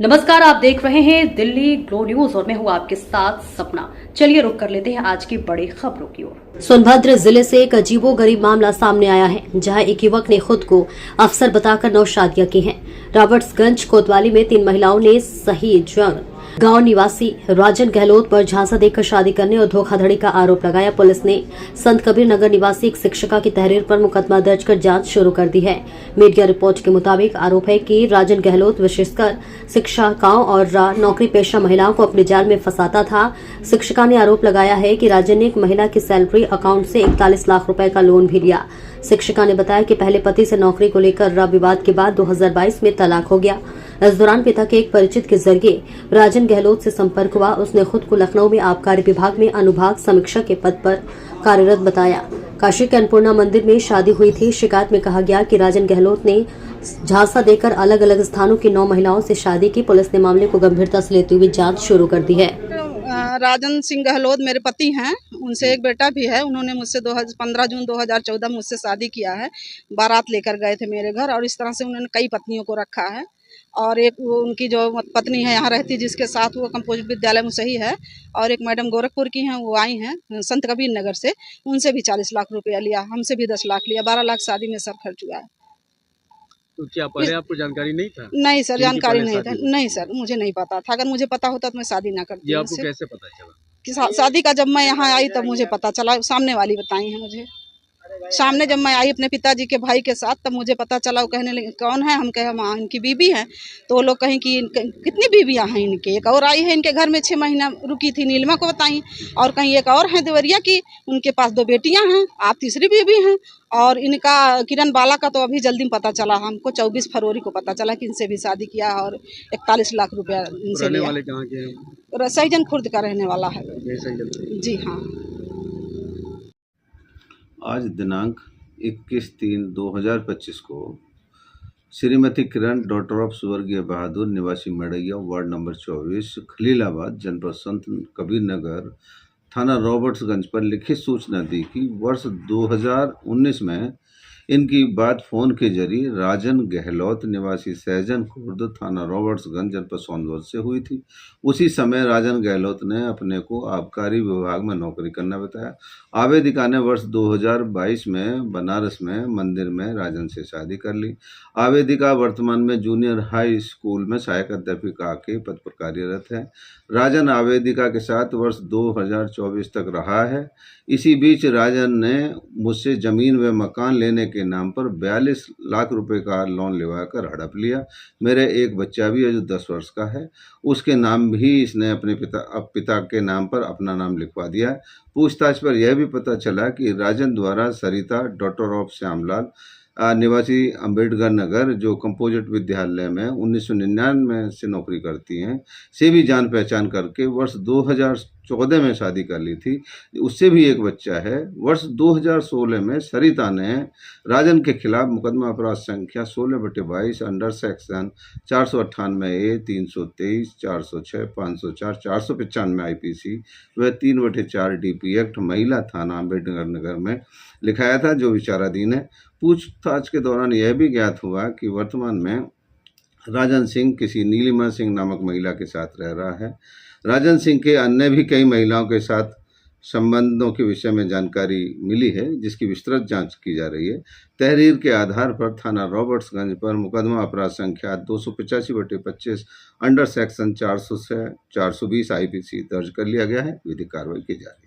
नमस्कार, आप देख रहे हैं दिल्ली ग्लो न्यूज और मैं हूं आपके साथ सपना। चलिए रुक कर लेते हैं आज की बड़ी खबरों की ओर। सोनभद्र जिले से एक अजीबोगरीब मामला सामने आया है, जहां एक युवक ने खुद को अफसर बताकर 9 शादियां की हैं। रॉबर्ट्सगंज कोतवाली में 3 महिलाओं ने सही गांव निवासी राजन गहलोत पर झांसा देकर शादी करने और धोखाधड़ी का आरोप लगाया। पुलिस ने संत कबीर नगर निवासी एक शिक्षिका की तहरीर पर मुकदमा दर्ज कर जांच शुरू कर दी है। मीडिया रिपोर्ट के मुताबिक आरोप है कि राजन गहलोत विशेषकर शिक्षिकाओं और नौकरी पेशा महिलाओं को अपने जाल में फंसाता था। शिक्षिका ने आरोप लगाया है कि राजन ने एक महिला की सैलरी अकाउंट से 41 लाख रुपए का लोन भी लिया। शिक्षिका ने बताया कि पहले पति से नौकरी को लेकर विवाद के बाद 2022 में तलाक हो गया। इस दौरान पिता के एक परिचित के जरिए राजन गहलोत से संपर्क हुआ। उसने खुद को लखनऊ में आबकारी विभाग में अनुभाग समीक्षक के पद पर कार्यरत बताया। काशी के अन्नपूर्णा मंदिर में शादी हुई थी। शिकायत में कहा गया कि राजन गहलोत ने झांसा देकर अलग अलग स्थानों की 9 महिलाओं से शादी की। पुलिस ने मामले को गंभीरता से लेते हुए जांच शुरू कर दी है। राजन सिंह गहलोत मेरे पति हैं, उनसे एक बेटा भी है। उन्होंने मुझसे 15 जून 2014 मुझसे शादी किया है। बारात लेकर गए थे मेरे घर और इस तरह से उन्होंने कई पत्नियों को रखा है। और एक उनकी जो पत्नी है यहाँ रहती, जिसके साथ वो कंपोजिट विद्यालय में सही है, और एक मैडम गोरखपुर की हैं, वो आई हैं संत कबीर नगर से। उनसे भी 40 लाख रुपया लिया, हमसे भी 10 लाख लिया। 12 लाख शादी में सब खर्च हुआ है। तो क्या पहले आपको जानकारी नहीं था? नहीं सर, जानकारी नहीं था। नहीं सर, मुझे नहीं पता था। अगर मुझे पता होता तो मैं शादी ना करती। ये आपको कैसे पता चला? कि शादी का जब मैं यहाँ आई तब मुझे पता चला। सामने वाली बताई है मुझे। सामने जब मैं आई अपने पिताजी के भाई के साथ, तब मुझे पता चला। वो कहने लगे कौन है? हम कहे माँ इनकी बीबी है। तो वो लोग कहें कि कितनी बीबियाँ हैं इनके? एक और आई है इनके घर में 6 महीना रुकी थी, नीलिमा को बताई। और कहीं एक और है देवरिया की, उनके पास 2 बेटियां हैं, आप तीसरी बीबी हैं। और इनका किरण बाला का तो अभी जल्दी में पता चला हमको, 24 फरवरी को पता चला कि इनसे भी शादी किया और 41 लाख रुपया इनसे लिया। वाले कहाँ के हैं? सैजन खुर्द का रहने वाला है। जी हाँ। आज दिनांक 21/3/2025 को श्रीमती किरण डॉटर ऑफ स्वर्गीय बहादुर निवासी मड़ैया वार्ड नंबर 24 खलीलाबाद जनपद संत कबीर नगर थाना रॉबर्ट्सगंज पर लिखित सूचना दी कि वर्ष 2019 में इनकी बात फ़ोन के जरिए राजन गहलोत निवासी सैजन खुर्द थाना रॉबर्ट्सगंज जनपद सोनभद्र से हुई थी। उसी समय राजन गहलोत ने अपने को आबकारी विभाग में नौकरी करना बताया। आवेदिका ने वर्ष 2022 में बनारस में मंदिर में राजन से शादी कर ली। आवेदिका वर्तमान में जूनियर हाई स्कूल में सहायक अध्यापिका के पद पर कार्यरत है। राजन आवेदिका के साथ वर्ष 2024 तक रहा है। इसी बीच राजन ने मुझसे ज़मीन व मकान लेने के नाम पर 42 लाख रुपए का लोन लेवाकर हड़प लिया। मेरे एक बच्चा भी है जो 10 वर्ष का है, उसके नाम भी इसने अपने पिता के नाम पर अपना नाम लिखवा दिया है। पूछताछ पर यह भी पता चला कि राजन द्वारा सरिता डॉटर ऑफ श्यामलाल निवासी अंबेडकर नगर, जो कंपोजिट विद्यालय में 1999 से नौकरी करती हैं, से भी जान पहचान करके वर्ष 2014 में शादी कर ली थी। उससे भी एक बच्चा है। वर्ष 2016 में सरिता ने राजन के खिलाफ मुकदमा अपराध संख्या 16/22 अंडर सेक्शन 498A, 323, 406, 504, 495 IPC व 3/4 DP एक्ट महिला थाना अंबेडकर नगर में लिखाया था, जो विचाराधीन है। पूछताछ के दौरान यह भी ज्ञात हुआ कि वर्तमान में राजन सिंह किसी नीलिमा सिंह नामक महिला के साथ रह रहा है। राजन सिंह के अन्य भी कई महिलाओं के साथ संबंधों के विषय में जानकारी मिली है, जिसकी विस्तृत जांच की जा रही है। तहरीर के आधार पर थाना रॉबर्ट्सगंज पर मुकदमा अपराध संख्या 285/25 अंडर सेक्शन 400 से 420 IPC दर्ज कर लिया गया है। विधिक कार्रवाई की जा रही है।